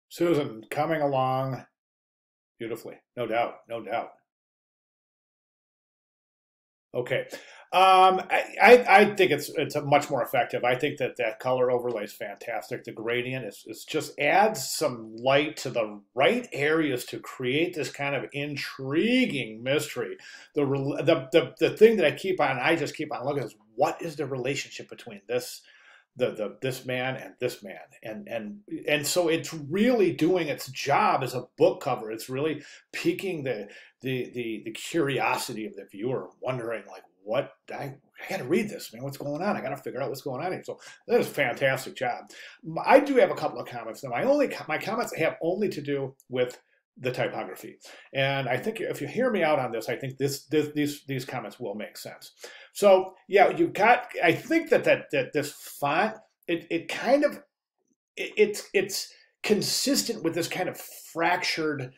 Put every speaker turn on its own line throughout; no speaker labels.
Susan, coming along beautifully. No doubt, no doubt. Okay. I think it's a much more effective. I think that that color overlay is fantastic. The gradient is just adds some light to the right areas to create this kind of intriguing mystery. The thing that I just keep on looking is what is the relationship between this man and this man, and so it's really doing its job as a book cover. It's really piquing the curiosity of the viewer, wondering like, what I got to read this, man. What's going on? I got to figure out what's going on here. So that is a fantastic job. I do have a couple of comments. Now, my comments have only to do with the typography, and I think if you hear me out on this, I think these comments will make sense. So yeah, you've got. I think that this font, it kind of it's consistent with this kind of fractured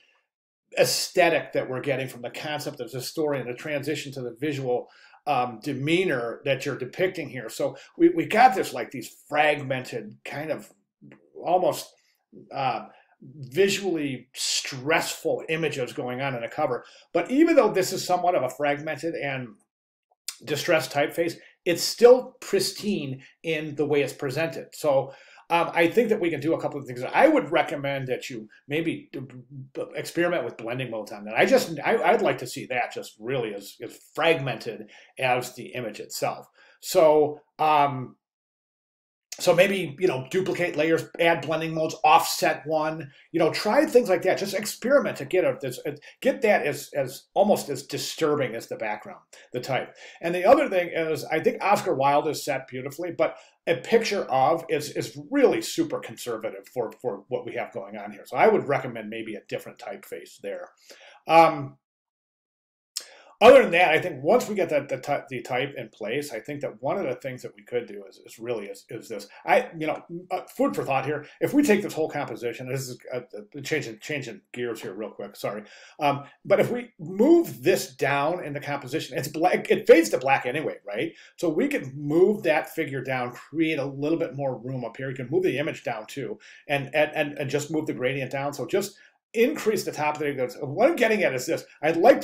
aesthetic that we're getting from the concept of the story and the transition to the visual demeanor that you're depicting here. So we got this like these fragmented kind of almost visually stressful images going on in a cover. But even though this is somewhat of a fragmented and distressed typeface, it's still pristine in the way it's presented. So I think that we can do a couple of things. I would recommend that you maybe experiment with blending modes on that. I'd like to see that just really as fragmented as the image itself. So so maybe, duplicate layers, add blending modes, offset one, try things like that. Just experiment to get that as almost as disturbing as the background, the type. And the other thing is, I think Oscar Wilde is set beautifully, but a picture of is really super conservative for what we have going on here. So I would recommend maybe a different typeface there. Other than that, I think once we get the type in place, I think that one of the things that we could do is this. Food for thought here. If we take this whole composition, this is changing gears here real quick. Sorry, but if we move this down in the composition, it's black. It fades to black anyway, right? So we can move that figure down, create a little bit more room up here. You can move the image down too, and just move the gradient down. So just increase the top of the image. What I'm getting at is this. I'd like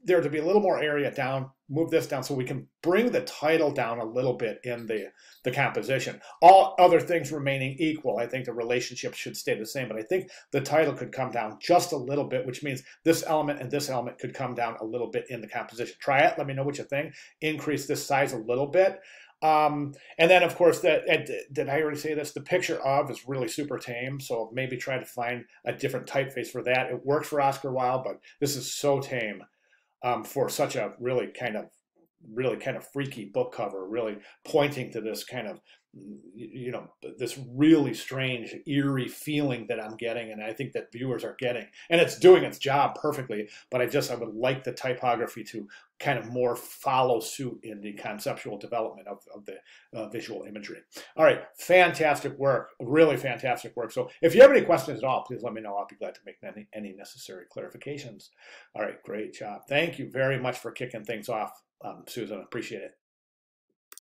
there to be a little more area down, move this down so we can bring the title down a little bit in the composition. All other things remaining equal, I think the relationship should stay the same, but I think the title could come down just a little bit, which means this element and this element could come down a little bit in the composition. Try it, let me know what you think. Increase this size a little bit. And then, of course, did I already say this? The picture of is really super tame, so maybe try to find a different typeface for that. It works for Oscar Wilde, but this is so tame. For such a really kind of freaky book cover, really pointing to this kind of, this really strange, eerie feeling that I'm getting, and I think that viewers are getting, and it's doing its job perfectly. But I would like the typography to kind of more follow suit in the conceptual development of the visual imagery. All right, fantastic work, really fantastic work. So if you have any questions at all, please let me know. I'll be glad to make any necessary clarifications. All right, great job. Thank you very much for kicking things off, Susan. Appreciate it.